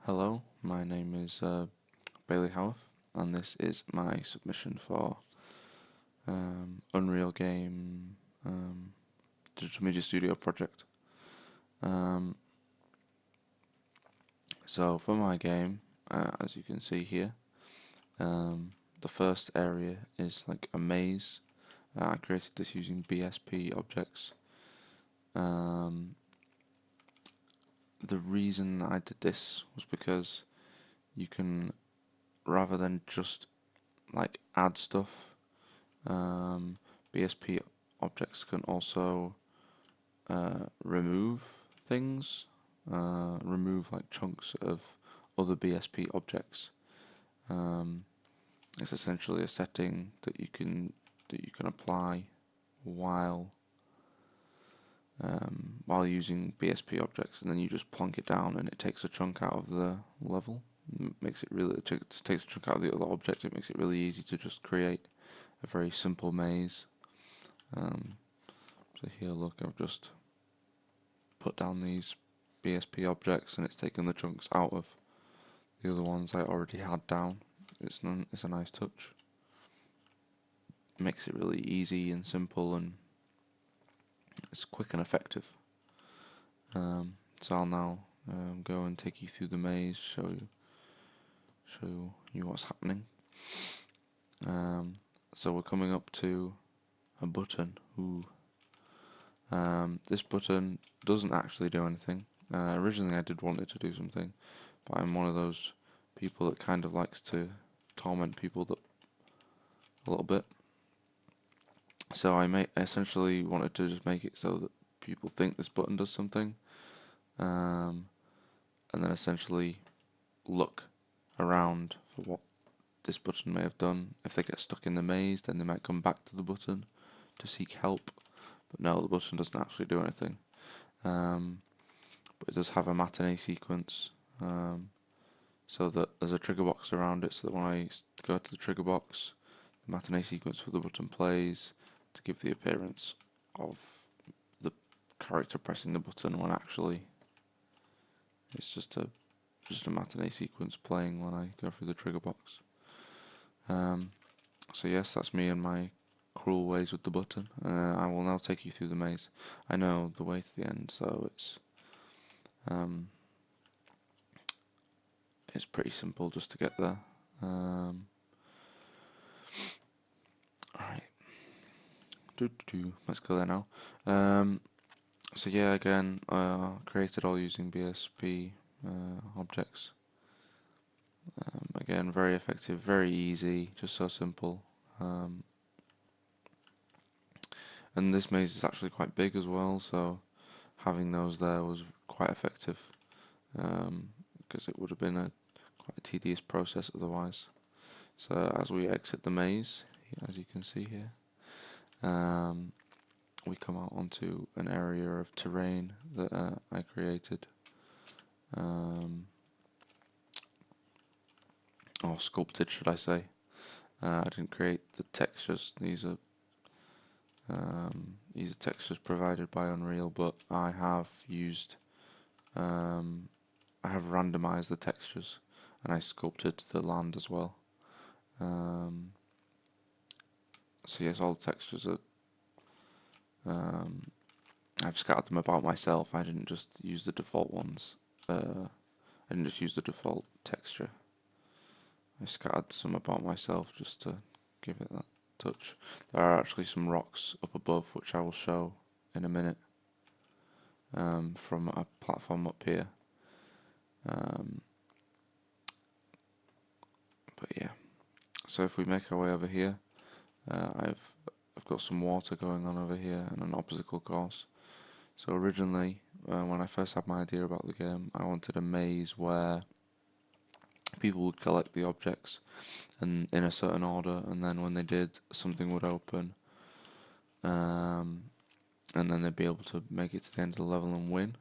Hello, my name is Bailey Howarth, and this is my submission for Unreal Game Digital Media Studio project. Um, so for my game, as you can see here, the first area is like a maze. I created this using BSP objects. The reason I did this was because you can, rather than just like add stuff, BSP objects can also remove things, remove like chunks of other BSP objects. It's essentially a setting that you can apply while using BSP objects, and then you just plonk it down, and it takes a chunk out of the level. Makes it really it takes a chunk out of the other object. It makes it really easy to just create a very simple maze. So here, look, I've just put down these BSP objects, and it's taken the chunks out of the other ones I already had down. It's a nice touch. It makes it really easy and simple, and it's quick and effective. So I'll now go and take you through the maze, show you what's happening. So we're coming up to a button. This button doesn't actually do anything. Originally I did want it to do something, but I'm one of those people that kind of likes to torment people a little bit. So I essentially wanted to just make it so that people think this button does something, and then essentially look around for what this button may have done. If they get stuck in the maze, then they might come back to the button to seek help. But no, the button doesn't actually do anything. But it does have a matinee sequence, so that there's a trigger box around it, so that when I go to the trigger box, the matinee sequence for the button plays to give the appearance of the character pressing the button, when actually it's just a matinee sequence playing when I go through the trigger box. So yes, that's me and my cruel ways with the button. I will now take you through the maze. I know the way to the end, so it's pretty simple just to get there. Alright. Let's go there now. So yeah, again, created all using BSP objects. Again, very effective, very easy, just so simple. And this maze is actually quite big as well, so having those there was quite effective, because it would have been quite a tedious process otherwise. So as we exit the maze, as you can see here, we come out onto an area of terrain that I created, or sculpted, should I say. I didn't create the textures. These are textures provided by Unreal, but I have randomized the textures, and I sculpted the land as well. So yes, all the textures are, I've scattered them about myself. I didn't just use the default ones. I didn't just use the default texture. I scattered some about myself just to give it that touch. There are actually some rocks up above, which I will show in a minute, from a platform up here. But yeah, so if we make our way over here, I've got some water going on over here and an obstacle course. So originally, when I first had my idea about the game, I wanted a maze where people would collect the objects and in a certain order, and then when they did, something would open, and then they'd be able to make it to the end of the level and win.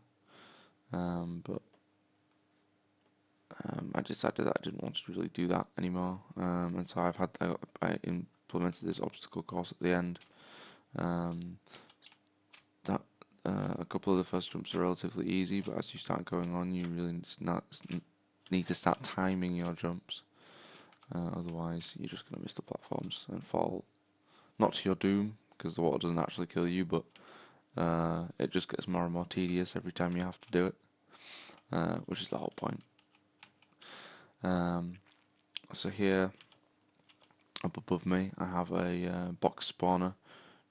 But I decided that I didn't want to really do that anymore, and so I implemented this obstacle course at the end. A couple of the first jumps are relatively easy, but as you start going on, you really need to start timing your jumps. Otherwise, you're just going to miss the platforms and fall, not to your doom, because the water doesn't actually kill you, but it just gets more and more tedious every time you have to do it, which is the whole point. So here, up above me, I have a box spawner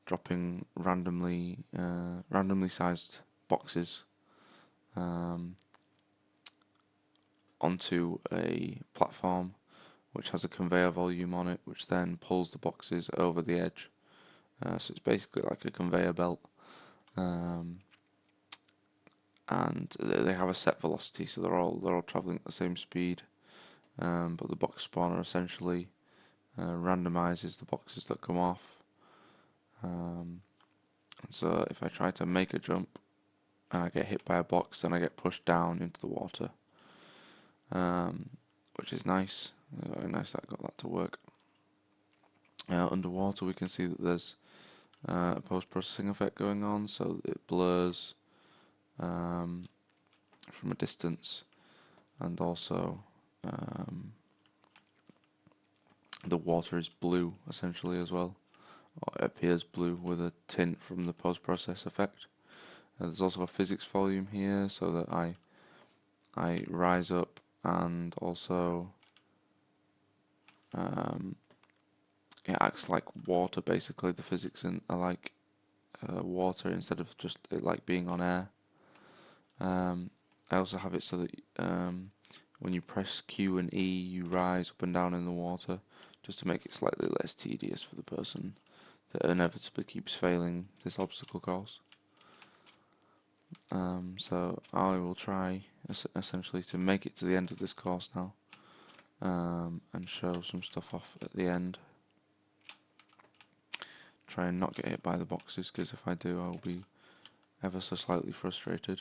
dropping randomly sized boxes onto a platform which has a conveyor volume on it, which then pulls the boxes over the edge. So it's basically like a conveyor belt, and they have a set velocity, so they're all traveling at the same speed. But the box spawner essentially randomizes the boxes that come off. So if I try to make a jump and I get hit by a box, then I get pushed down into the water, which is nice. Very nice that I got that to work. Underwater, we can see that there's a post-processing effect going on, so it blurs from a distance, and also the water is blue essentially as well, or it appears blue with a tint from the post-process effect. There's also a physics volume here, so that I rise up, and also it acts like water basically. The physics are like water instead of just it like being on air. I also have it so that when you press Q and E, you rise up and down in the water, just to make it slightly less tedious for the person that inevitably keeps failing this obstacle course. So I will try essentially to make it to the end of this course now, and show some stuff off at the end. Try and not get hit by the boxes, because if I do, I'll be ever so slightly frustrated.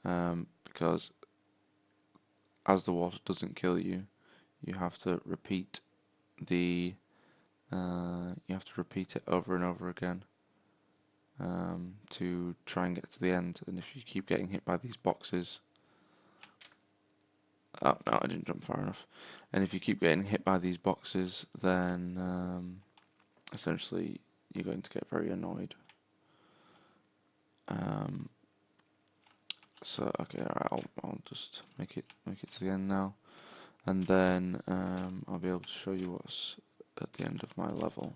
Because as the water doesn't kill you, you have to repeat it over and over again to try and get to the end. And if you keep getting hit by these boxes, oh no, I didn't jump far enough. And if you keep getting hit by these boxes, then essentially you're going to get very annoyed. So okay, alright, I'll just make it to the end now, and then I'll be able to show you what's at the end of my level.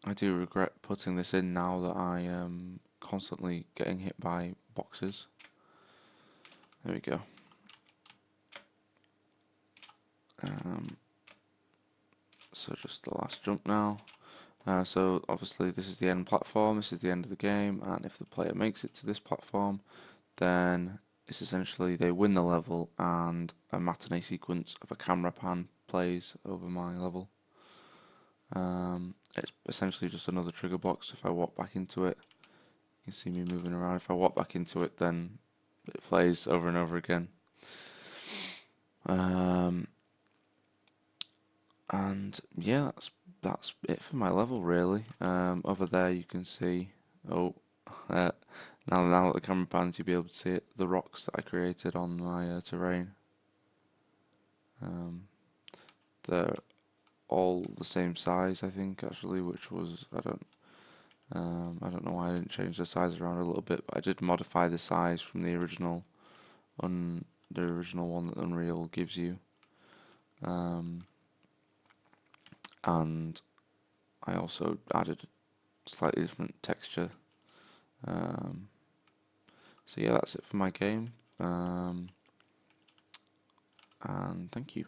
I do regret putting this in now that I am constantly getting hit by boxes. There we go. So just the last jump now. So obviously this is the end platform, this is the end of the game, and if the player makes it to this platform, then it's essentially they win the level, and a matinee sequence of a camera pan plays over my level. It's essentially just another trigger box. If I walk back into it, you can see me moving around. If I walk back into it, then it plays over and over again. And yeah, that's it for my level really. Over there you can see, now that the camera pans, you'll be able to see it, the rocks that I created on my terrain. They're all the same size, I think, actually, which was, I don't know why I didn't change the size around a little bit, but I did modify the size from the original one that Unreal gives you. And I also added a slightly different texture. So yeah, that's it for my game. And thank you.